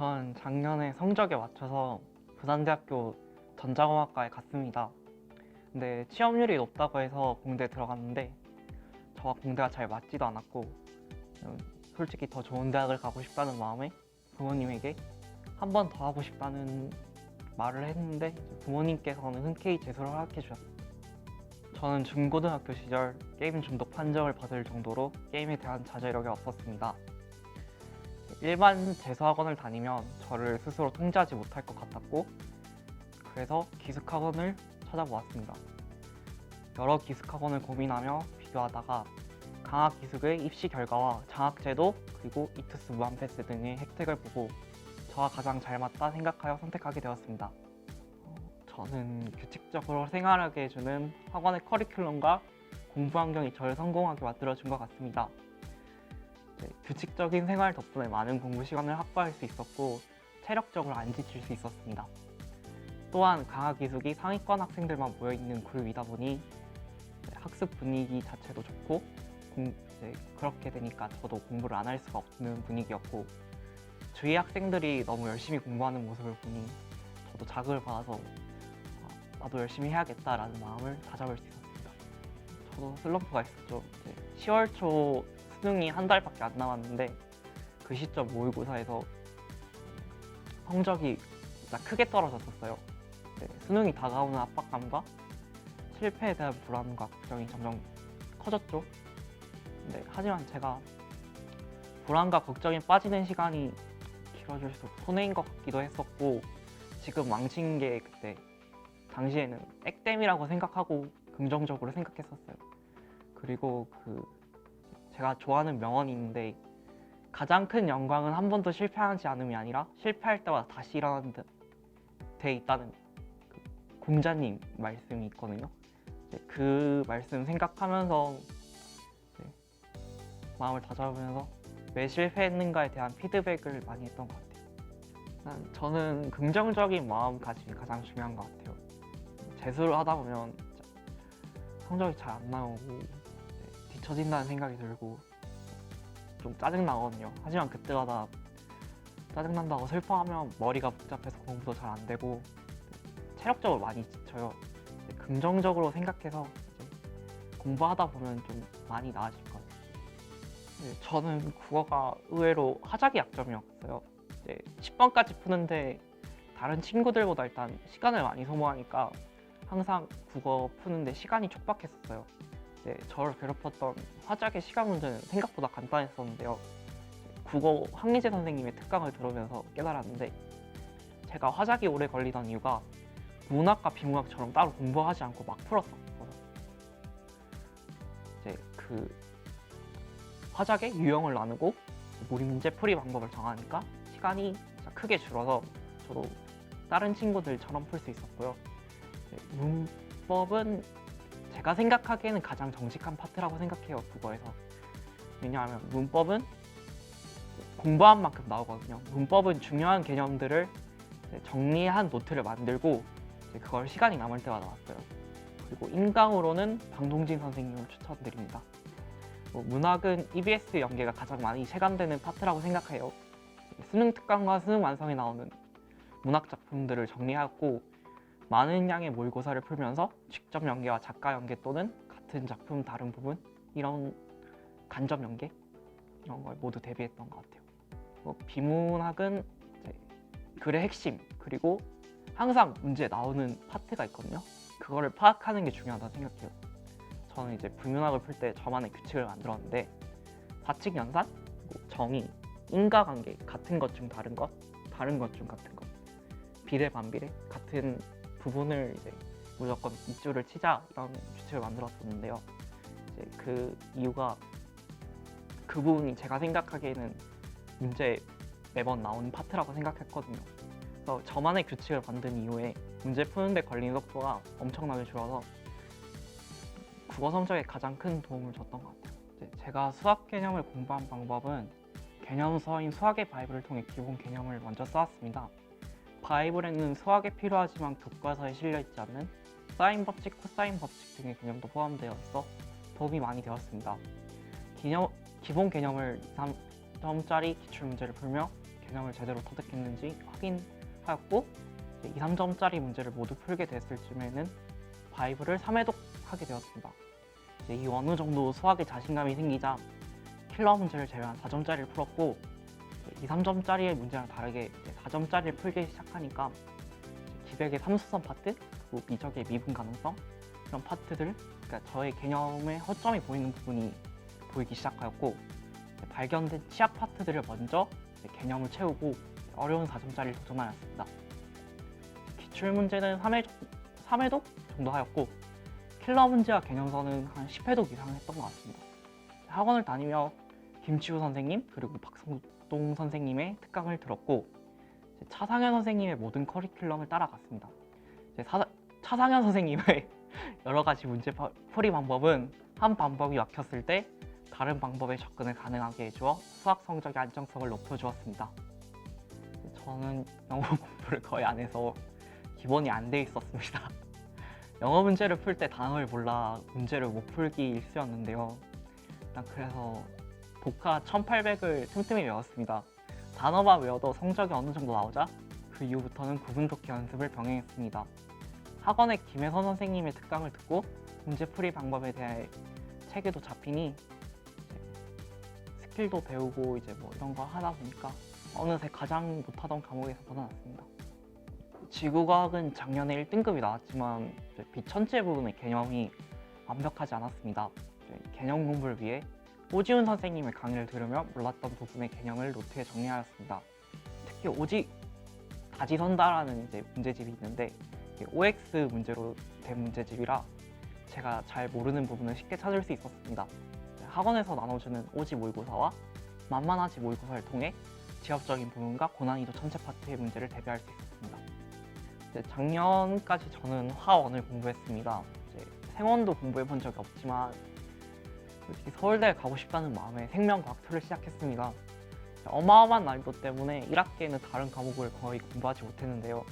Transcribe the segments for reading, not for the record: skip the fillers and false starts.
전 작년에 성적에 맞춰서 부산대학교 전자공학과에 갔습니다. 근데 취업률이 높다고 해서 공대에 들어갔는데 저와 공대가 잘 맞지도 않았고 솔직히 더 좋은 대학을 가고 싶다는 마음에 부모님에게 한 번 더 하고 싶다는 말을 했는데 부모님께서는 흔쾌히 재수를 허락해 주셨어요. 저는 중고등학교 시절 게임 중독 판정을 받을 정도로 게임에 대한 자제력이 없었습니다. 일반 재수학원을 다니면 저를 스스로 통제하지 못할 것 같았고 그래서 기숙학원을 찾아보았습니다. 여러 기숙학원을 고민하며 비교하다가 강학기숙의 입시 결과와 장학제도 그리고 이투스 무한패스 등의 혜택을 보고 저와 가장 잘 맞다 생각하여 선택하게 되었습니다. 저는 규칙적으로 생활하게 해주는 학원의 커리큘럼과 공부 환경이 저를 성공하게 만들어준 것 같습니다. 규칙적인 생활 덕분에 많은 공부 시간을 확보할 수 있었고 체력적으로 안 지칠 수 있었습니다. 또한 강학기숙이 상위권 학생들만 모여있는 그룹이다 보니 학습 분위기 자체도 좋고 그렇게 되니까 저도 공부를 안 할 수가 없는 분위기였고 주위 학생들이 너무 열심히 공부하는 모습을 보니 저도 자극을 받아서 나도 열심히 해야겠다라는 마음을 다잡을 수 있었습니다. 저도 슬럼프가 있었죠. 10월 초 수능이 한 달밖에 안 남았는데 그 시점 모의고사에서 성적이 진짜 크게 떨어졌었어요. 수능이 다가오는 압박감과 실패에 대한 불안과 걱정이 점점 커졌죠. 하지만 제가 불안과 걱정이 빠지는 시간이 길어질수록 손해인 것 같기도 했었고 지금 망친 게 그때 당시에는 액땜이라고 생각하고 긍정적으로 생각했었어요. 그리고 제가 좋아하는 명언이 있는데 가장 큰 영광은 한 번도 실패하지 않음이 아니라 실패할 때마다 다시 일어나는 데 있다는 공자님 말씀이 있거든요. 그 말씀 생각하면서 마음을 다잡으면서 왜 실패했는가에 대한 피드백을 많이 했던 것 같아요. 저는 긍정적인 마음가짐이 가장 중요한 것 같아요. 재수를 하다 보면 성적이 잘 안 나오고 뒤처진다는 생각이 들고 좀 짜증나거든요. 하지만 그때마다 짜증난다고 슬퍼하면 머리가 복잡해서 공부도 잘 안 되고 체력적으로 많이 지쳐요. 긍정적으로 생각해서 공부하다 보면 좀 많이 나아질 것 같아요. 저는 국어가 의외로 하작이 약점이었어요. 10번까지 푸는데 다른 친구들보다 일단 시간을 많이 소모하니까 항상 국어 푸는데 시간이 촉박했었어요. 저를 괴롭혔던 화작의 시간 문제는 생각보다 간단했었는데요. 국어 황희재 선생님의 특강을 들으면서 깨달았는데 제가 화작이 오래 걸리던 이유가 문학과 비문학처럼 따로 공부하지 않고 막 풀었었거든요. 화작의 유형을 나누고 문제 풀이 방법을 정하니까 시간이 진짜 크게 줄어서 저도 다른 친구들처럼 풀 수 있었고요. 문법은 제가 생각하기에는 가장 정직한 파트라고 생각해요, 국어에서. 왜냐하면 문법은 공부한 만큼 나오거든요. 문법은 중요한 개념들을 정리한 노트를 만들고 그걸 시간이 남을 때마다 나왔어요. 그리고 인강으로는 방동진 선생님을 추천드립니다. 문학은 EBS 연계가 가장 많이 체감되는 파트라고 생각해요. 수능 특강과 수능 완성에 나오는 문학 작품들을 정리하고 많은 양의 모의고사를 풀면서 직접 연계와 작가 연계 또는 같은 작품 다른 부분 이런 간접 연계 이런 걸 모두 대비했던 것 같아요. 비문학은 글의 핵심 그리고 항상 문제에 나오는 파트가 있거든요. 그거를 파악하는 게 중요하다고 생각해요. 저는 불문학을 풀 때 저만의 규칙을 만들었는데 사칙 연산, 정의, 인과관계 같은 것 중 다른 것, 다른 것 중 같은 것, 비례 반비례 같은 부분을 무조건 밑줄을 치자 이런 규칙을 만들었었는데요. 그 이유가 그 부분이 제가 생각하기에는 문제에 매번 나오는 파트라고 생각했거든요. 그래서 저만의 규칙을 만든 이후에 문제 푸는데 걸리는 속도가 엄청나게 줄어서 국어 성적에 가장 큰 도움을 줬던 것 같아요. 제가 수학 개념을 공부한 방법은 개념서인 수학의 바이블을 통해 기본 개념을 먼저 쌓았습니다. 바이블에는 수학에 필요하지만 교과서에 실려있지 않는 사인 법칙, 코사인 법칙 등의 개념도 포함되어 있어 도움이 많이 되었습니다. 기본 개념을 3점짜리 기출문제를 풀며 개념을 제대로 터득했는지 확인하였고, 이제 2, 3점짜리 문제를 모두 풀게 됐을 쯤에는 바이블을 3회독 하게 되었습니다. 이제 이 어느 정도 수학에 자신감이 생기자 킬러 문제를 제외한 4점짜리를 풀었고, 2, 3점짜리의 문제랑 다르게 4점짜리를 풀기 시작하니까 기백의 삼수선 파트, 그리고 미적의 미분 가능성, 이런 파트들, 그러니까 저의 개념의 허점이 보이는 부분이 보이기 시작하였고, 발견된 치약 파트들을 먼저 개념을 채우고 어려운 4점짜리를 도전하였습니다. 기출 문제는 3회독 정도 하였고, 킬러 문제와 개념서는 한 10회독 이상 했던 것 같습니다. 학원을 다니며 김치우 선생님 그리고 박성동 선생님의 특강을 들었고, 차상현 선생님의 모든 커리큘럼을 따라갔습니다. 차상현 선생님의 여러 가지 문제 풀이 방법은 한 방법이 막혔을 때 다른 방법에 접근을 가능하게 해주어 수학 성적의 안정성을 높여주었습니다. 저는 영어 공부를 거의 안 해서 기본이 안 돼 있었습니다. 영어 문제를 풀 때 단어를 몰라 문제를 못 풀기 일쑤였는데요. 일단 그래서 복화 1800을 틈틈이 외웠습니다. 단어만 외워도 성적이 어느 정도 나오자 그 이후부터는 구분독해 연습을 병행했습니다. 학원에 김혜선 선생님의 특강을 듣고 문제풀이 방법에 대해 체계도 잡히니 스킬도 배우고 이제 뭐 이런 거 하다 보니까 어느새 가장 못하던 과목에서 벗어났습니다. 지구과학은 작년에 1등급이 나왔지만 비천체 부분의 개념이 완벽하지 않았습니다. 개념 공부를 위해 오지훈 선생님의 강의를 들으며 몰랐던 부분의 개념을 노트에 정리하였습니다. 특히 다지선다라는 이제 문제집이 있는데 OX 문제로 된 문제집이라 제가 잘 모르는 부분을 쉽게 찾을 수 있었습니다. 학원에서 나눠주는 오지 모의고사와 만만하지 모의고사를 통해 지엽적인 부분과 고난이도 천체 파트의 문제를 대비할 수 있었습니다. 작년까지 저는 화원을 공부했습니다. 생원도 공부해 본 적이 없지만 솔직히 서울대에 가고 싶다는 마음에 생명과학 2를 시작했습니다. 어마어마한 난이도 때문에 1학기에는 다른 과목을 거의 공부하지 못했는데요.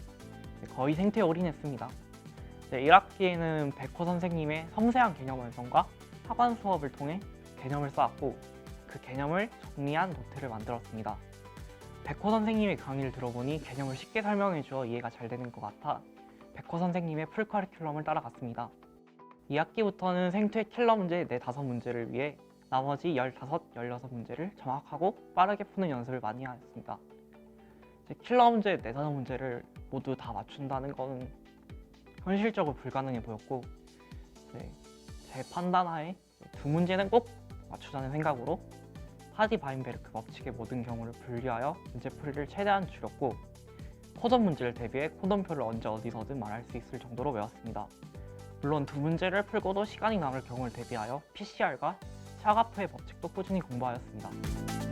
거의 생태에 올인했습니다. 1학기에는 백호 선생님의 섬세한 개념 완성과 학원 수업을 통해 개념을 쌓았고, 그 개념을 정리한 노트를 만들었습니다. 백호 선생님의 강의를 들어보니 개념을 쉽게 설명해 주어 이해가 잘 되는 것 같아 백호 선생님의 풀 커리큘럼을 따라갔습니다. 2학기부터는 생태 킬러 문제 4, 5문제를 위해 나머지 15, 16문제를 정확하고 빠르게 푸는 연습을 많이 하였습니다. 킬러 문제 4, 5문제를 모두 다 맞춘다는 것은 현실적으로 불가능해 보였고, 제 판단하에 2문제는 꼭 맞추자는 생각으로 하디-바인베르크 법칙의 모든 경우를 분리하여 문제풀이를 최대한 줄였고, 코덤 문제를 대비해 코덤표를 언제 어디서든 말할 수 있을 정도로 외웠습니다. 물론 2문제를 풀고도 시간이 남을 경우를 대비하여 PCR과 샤가프의 법칙도 꾸준히 공부하였습니다.